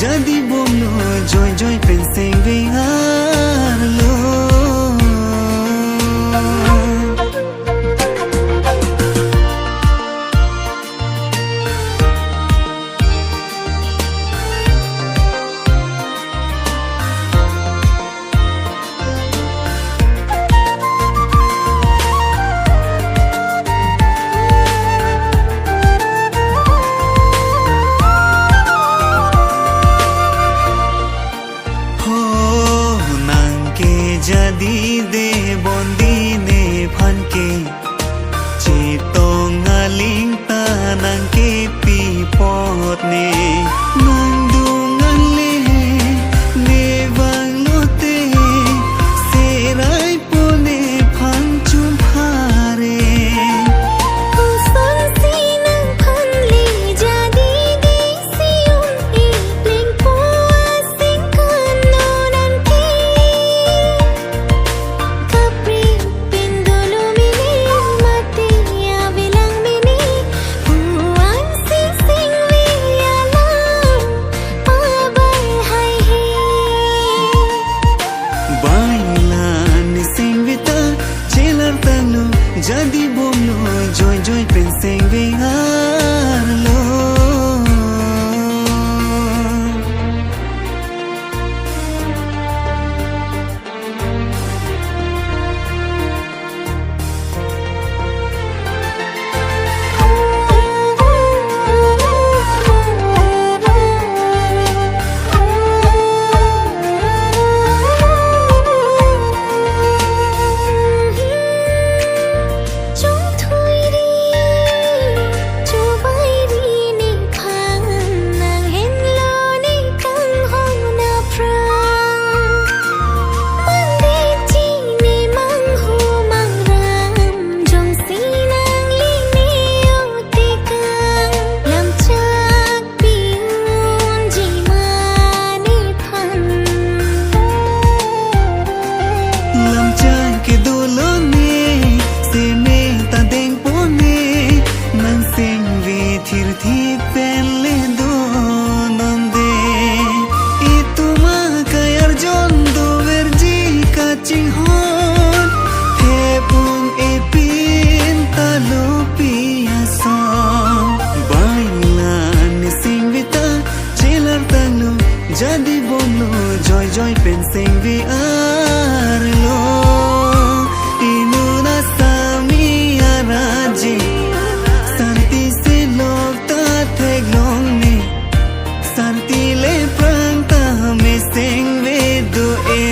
jadi bomno joy joy penseng ve arlo jadi de bondi ne phan ke chitong aling tanang ke pi pot ne nang dungan le ne wang lote serai pone phan chum phare jadi bomno joy joy penseng ve arlo jadi bomno joy joy penseng ve arlo inuna sami araji santi se log ta theglong ne santi le prang ta me seng ve do e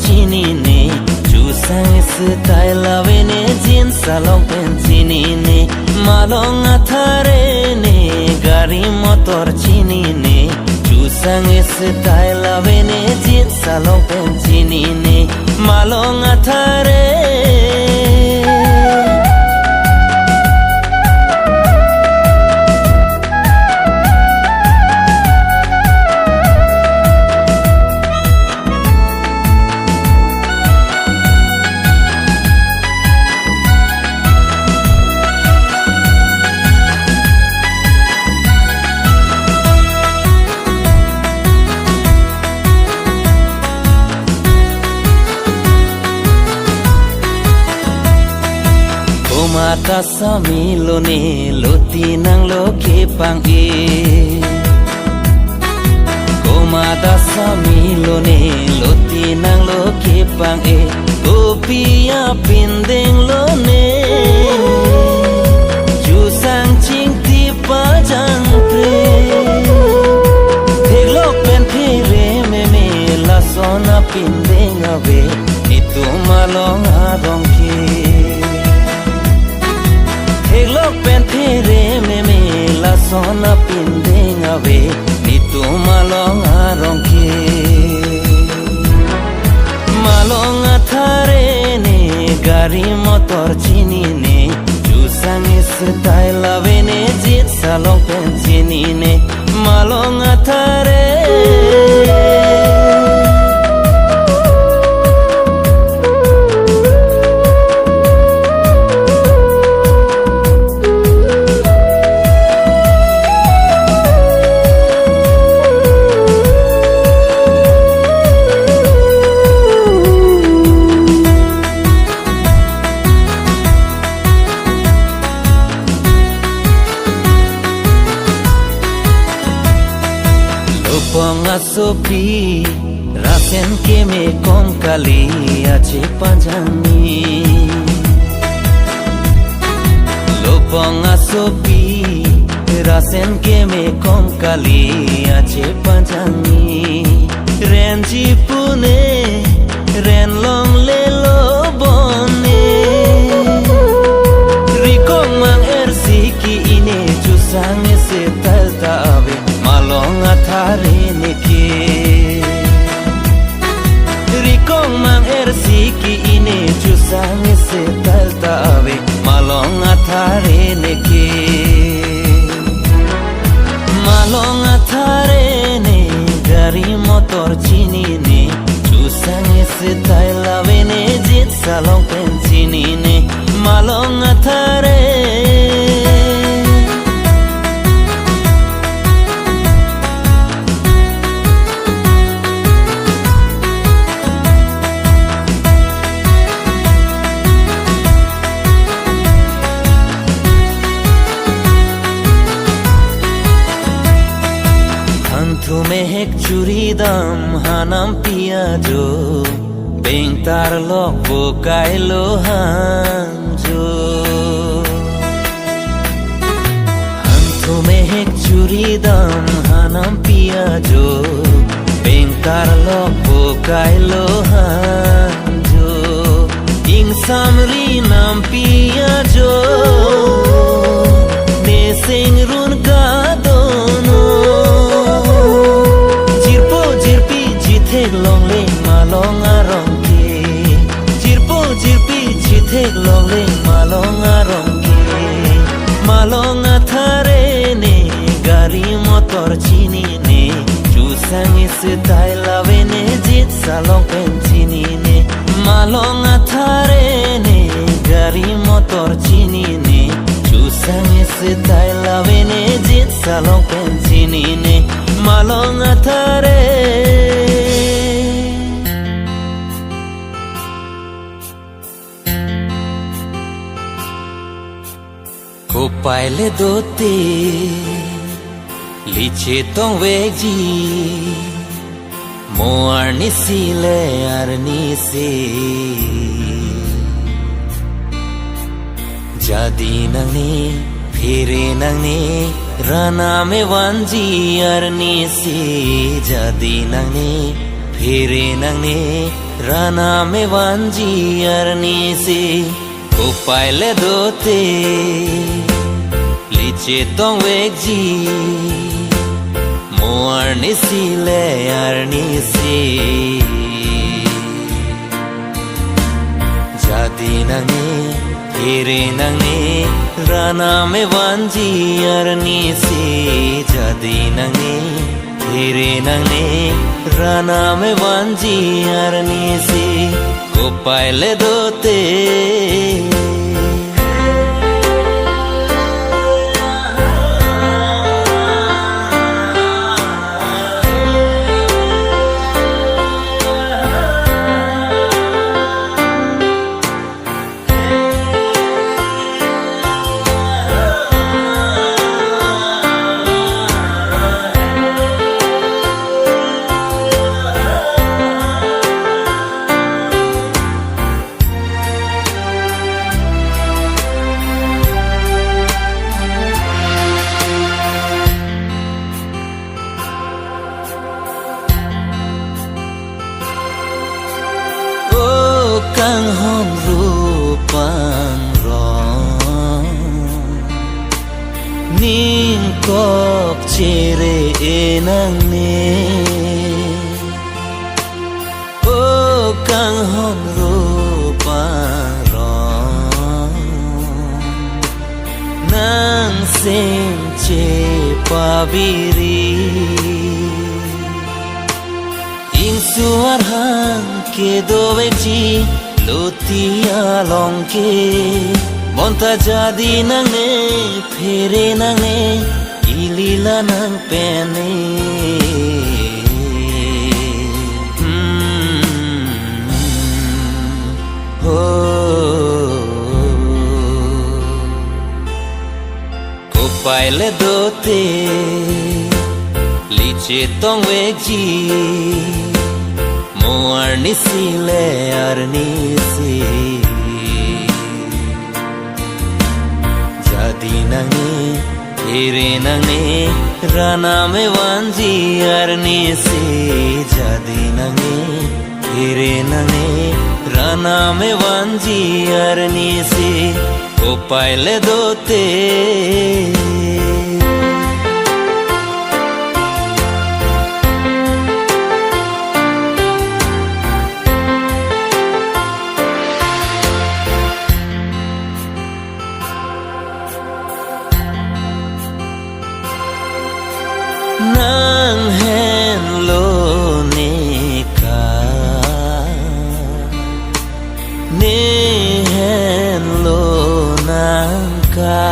chini ne chusang style avene jeans salon chini ne malong athare ne gari motor chini ne chusang style avene jeans salon chini ne malong athare mata samilo ne loti nang lo ke pang e ko mata samilo ne loti nang lo ke pang e ko pia pindeng lo ne ju sang ching ti pa jang pre thelo pen phire me la sona pindeng ave itu malong adong ke thelo pen phire me la sona pindeng ave itu malong adong ke malong athare ne gari motor chini ne jusang style ave ne jit salong pen chini ne malong athare Ponga sopi rasen ke me kom kali ache panjani Loponga sopi rasen ke me kom kali ache panjani Renji pune ren long le lo bone Rikong mang ersiki ine jusang se talta ave malong athare neke rikong mang ersiki ine jusang se talta ave malong athare neke malong athare ne gari motor chini ne jusang se talta ave ne jit salong pen chini ne malong athare तुम्हें एक चूरी दम हानम पिया जो बेंतार लोग वो कायलो हम जो हम तुम्हें एक चूरी दम हानम पिया जो बेंतार लोग वो कायलो हम जो इंग सामरी नाम पिया जो ने सिंग रुन का long le malong arong ke jirpo jirpi jithe long le malong arong ke malong athare ne gari motor chini ne jusang style ave ne jit salong pen chini ne malong athare ne gari motor chini ne jusang style ave ne jit salong pen chini ne malong athare ko paile dote liche tong veji mo arni sile arni se jadi nangne phire nangne rana me wanji arni se jadi nangne phire nangne rana me wanji arni se ko paile dote liche tong veji mo arni sile arni se jadi nangne phire nangne rana me wanji arni se jadi nangne phire nangne rana me wanji arni se ko paile dote kang hon rupang rong ning kok chere enang ne o kang hon rupang rong nang sing che pabiri ing suar hang ke dove ji lotia long ke monta jadi nang ne phere nang ne ilila nang pene ko pai le dote li che tong we ji Moarni sile arni si jadi nange ire nange rana me wanji arni si jadi nange ire nange rana me wanji arni si ko paile dote nang hen lo ne ka ne hen lo nang ka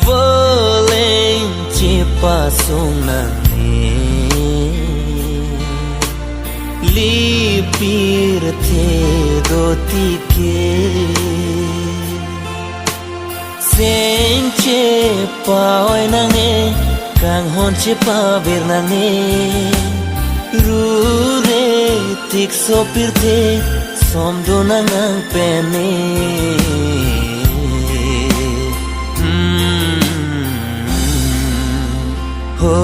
voleng chi pa sung na ne li pir the do ti ke Seng che pa oi nang e kang hon che pa bir nang e ru re tik so pir te som do nang ang pene ho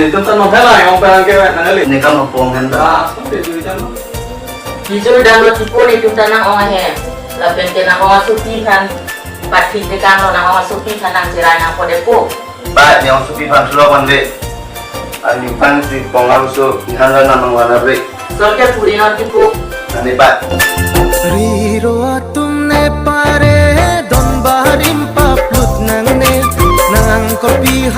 Itu kan mau lah yang pengen kewet nangali. Ini kan mau pongen Ah, sampai dulu jangan. Jujur dan lo tipu ni tu tanang orang he. Lapen tenang orang supi kan. Pati tekan lo nang orang supi kan nang jiran yang pada pu. Baik, yang supi pan sulo pandai. Ani pan si pongal so ihanda namang wanari. Sorte puri non tipu. Ani baik. Riro atumne pare don barim paplut nang ne nang kopi